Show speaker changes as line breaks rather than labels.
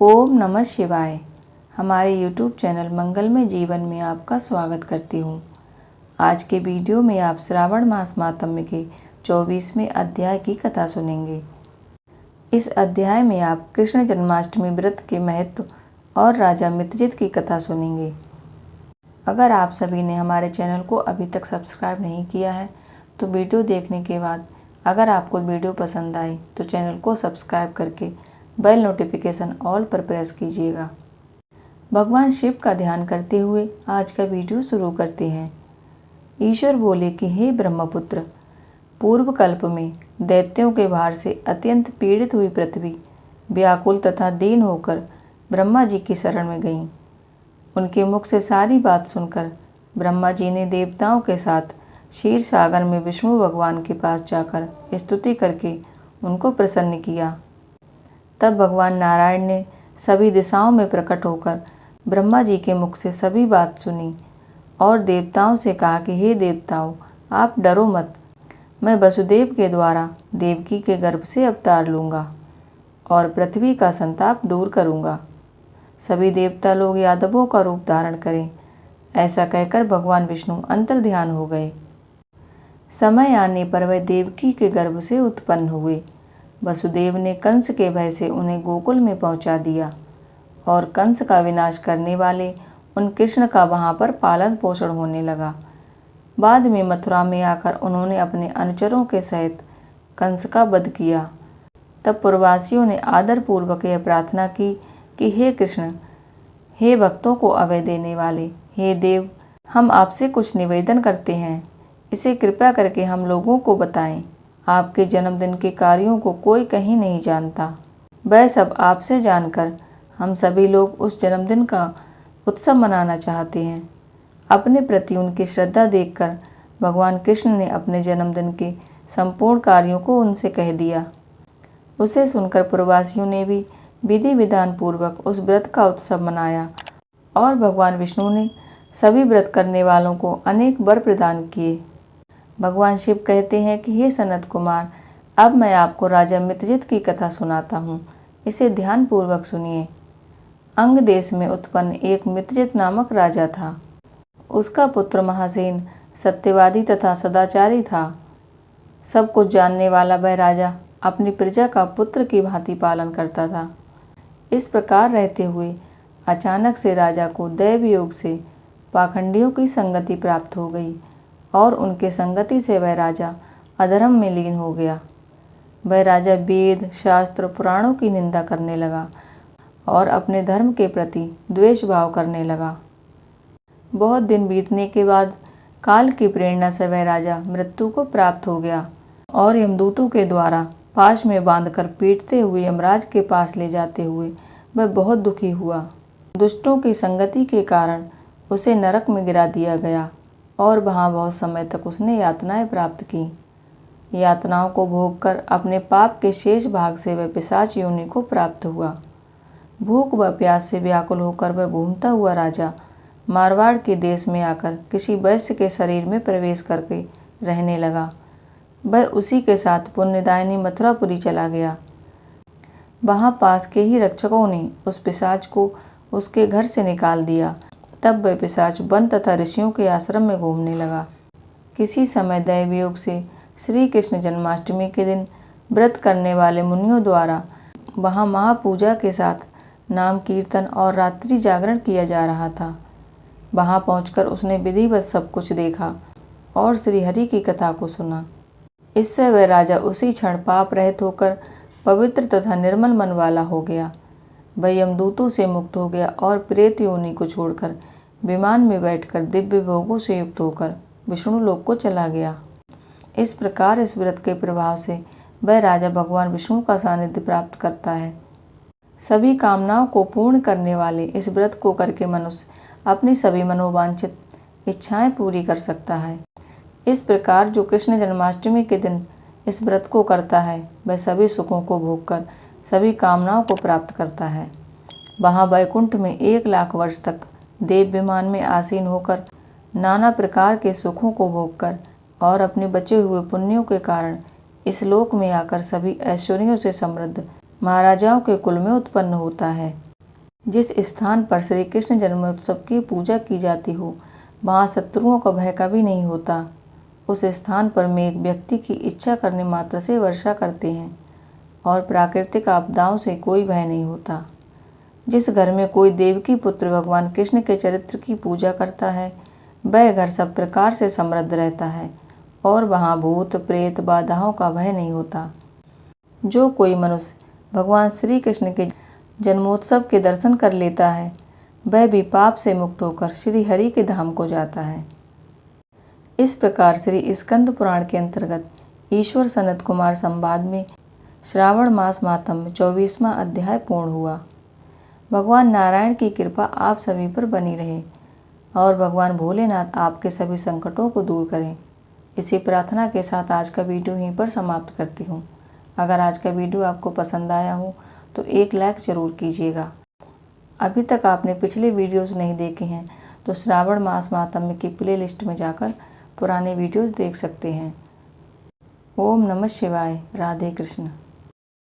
ओम नमः शिवाय। हमारे YouTube चैनल मंगलमय जीवन में आपका स्वागत करती हूँ। आज के वीडियो में आप श्रावण मास मातम्य के 24वें अध्याय की कथा सुनेंगे। इस अध्याय में आप कृष्ण जन्माष्टमी व्रत के महत्व और राजा मितजित की कथा सुनेंगे। अगर आप सभी ने हमारे चैनल को अभी तक सब्सक्राइब नहीं किया है तो वीडियो देखने के बाद अगर आपको वीडियो पसंद आए तो चैनल को सब्सक्राइब करके बेल नोटिफिकेशन ऑल पर प्रेस कीजिएगा। भगवान शिव का ध्यान करते हुए आज का वीडियो शुरू करते हैं। ईश्वर बोले कि हे ब्रह्मपुत्र, पूर्व कल्प में दैत्यों के भार से अत्यंत पीड़ित हुई पृथ्वी व्याकुल तथा दीन होकर ब्रह्मा जी की शरण में गई। उनके मुख से सारी बात सुनकर ब्रह्मा जी ने देवताओं के साथ क्षीर सागर में विष्णु भगवान के पास जाकर स्तुति करके उनको प्रसन्न किया। तब भगवान नारायण ने सभी दिशाओं में प्रकट होकर ब्रह्मा जी के मुख से सभी बात सुनी और देवताओं से कहा कि हे देवताओं, आप डरो मत, मैं वसुदेव के द्वारा देवकी के गर्भ से अवतार लूँगा और पृथ्वी का संताप दूर करूँगा। सभी देवता लोग यादवों का रूप धारण करें, ऐसा कहकर भगवान विष्णु अंतर्ध्यान हो गए। समय आने पर वह देवकी के गर्भ से उत्पन्न हुए। वसुदेव ने कंस के भय से उन्हें गोकुल में पहुंचा दिया और कंस का विनाश करने वाले उन कृष्ण का वहां पर पालन पोषण होने लगा। बाद में मथुरा में आकर उन्होंने अपने अनुचरों के सहित कंस का वध किया। तब पुरवासियों ने आदरपूर्वक यह प्रार्थना की कि हे कृष्ण, हे भक्तों को अभय देने वाले, हे देव, हम आपसे कुछ निवेदन करते हैं, इसे कृपया करके हम लोगों को बताएं। आपके जन्मदिन के कार्यों को कोई कहीं नहीं जानता। वह सब आपसे जानकर हम सभी लोग उस जन्मदिन का उत्सव मनाना चाहते हैं। अपने प्रति उनकी श्रद्धा देखकर भगवान कृष्ण ने अपने जन्मदिन के संपूर्ण कार्यों को उनसे कह दिया। उसे सुनकर पुरवासियों ने भी विधि विधान पूर्वक उस व्रत का उत्सव मनाया और भगवान विष्णु ने सभी व्रत करने वालों को अनेक वर प्रदान किए। भगवान शिव कहते हैं कि हे सनत कुमार, अब मैं आपको राजा मितजित की कथा सुनाता हूँ, इसे ध्यान पूर्वक सुनिए। अंग देश में उत्पन्न एक मितजित नामक राजा था। उसका पुत्र महासेन सत्यवादी तथा सदाचारी था। सब कुछ जानने वाला वह राजा अपनी प्रजा का पुत्र की भांति पालन करता था। इस प्रकार रहते हुए अचानक से राजा को दैव योग से पाखंडियों की संगति प्राप्त हो गई और उनके संगति से वह राजा अधर्म में लीन हो गया। वह राजा वेद, शास्त्र, पुराणों की निंदा करने लगा और अपने धर्म के प्रति द्वेष भाव करने लगा। बहुत दिन बीतने के बाद काल की प्रेरणा से वह राजा मृत्यु को प्राप्त हो गया और यमदूतों के द्वारा पाश में बांधकर पीटते हुए यमराज के पास ले जाते हुए वह बहुत दुखी हुआ। दुष्टों की संगति के कारण उसे नरक में गिरा दिया गया और वहाँ बहुत समय तक उसने यातनाएं प्राप्त की। यातनाओं को भोगकर अपने पाप के शेष भाग से वह पिशाच योनि को प्राप्त हुआ। भूख व प्यास से व्याकुल होकर वह घूमता हुआ राजा मारवाड़ के देश में आकर किसी वैश्य के शरीर में प्रवेश करके रहने लगा। वह उसी के साथ पुण्यदायिनी मथुरापुरी चला गया। वहाँ पास के ही रक्षकों ने उस पिशाच को उसके घर से निकाल दिया। तब वह पिशाच वन तथा ऋषियों के आश्रम में घूमने लगा। किसी समय दैवयोग से श्री कृष्ण जन्माष्टमी के दिन व्रत करने वाले मुनियों द्वारा वहाँ महापूजा के साथ नाम कीर्तन और रात्रि जागरण किया जा रहा था। वहाँ पहुंचकर उसने विधिवत सब कुछ देखा और श्री हरि की कथा को सुना। इससे वह राजा उसी क्षण पाप रहित होकर पवित्र तथा निर्मल मन वाला हो गया। वह यमदूतों से मुक्त हो गया और प्रेत योनि को छोड़कर विमान में बैठकर दिव्य भोगों से युक्त होकर विष्णु लोक को चला गया। इस प्रकार इस व्रत के प्रभाव से वह राजा भगवान विष्णु का सानिध्य प्राप्त करता है। सभी कामनाओं को पूर्ण करने वाले इस व्रत को करके मनुष्य अपनी सभी मनोवांछित इच्छाएं पूरी कर सकता है। इस प्रकार जो कृष्ण जन्माष्टमी के दिन इस व्रत को करता है वह सभी सुखों को भोगकर सभी कामनाओं को प्राप्त करता है। वहाँ वैकुंठ में 1,00,000 वर्ष तक देव विमान में आसीन होकर नाना प्रकार के सुखों को भोगकर और अपने बचे हुए पुण्यों के कारण इस लोक में आकर सभी ऐश्वर्यों से समृद्ध महाराजाओं के कुल में उत्पन्न होता है। जिस स्थान पर श्री कृष्ण जन्मोत्सव की पूजा की जाती हो वहाँ शत्रुओं का भय कभी नहीं होता। उस स्थान पर मेघ व्यक्ति की इच्छा करने मात्र से वर्षा करते हैं और प्राकृतिक आपदाओं से कोई भय नहीं होता। जिस घर में कोई देवकी पुत्र भगवान कृष्ण के चरित्र की पूजा करता है वह घर सब प्रकार से समृद्ध रहता है और वहाँ भूत प्रेत बाधाओं का भय नहीं होता। जो कोई मनुष्य भगवान श्री कृष्ण के जन्मोत्सव के दर्शन कर लेता है वह भी पाप से मुक्त होकर श्री हरि के धाम को जाता है। इस प्रकार श्री स्कंद पुराण के अंतर्गत ईश्वर सनत कुमार संवाद में श्रावण मास मातम्य 24वां अध्याय पूर्ण हुआ। भगवान नारायण की कृपा आप सभी पर बनी रहे और भगवान भोलेनाथ आपके सभी संकटों को दूर करें। इसी प्रार्थना के साथ आज का वीडियो यहीं पर समाप्त करती हूँ। अगर आज का वीडियो आपको पसंद आया हो तो एक लाइक ज़रूर कीजिएगा। अभी तक आपने पिछले वीडियोस नहीं देखे हैं तो श्रावण मास मातम्य की प्लेलिस्ट में जाकर पुराने वीडियोस देख सकते हैं। ओम नमः शिवाय। राधे कृष्ण।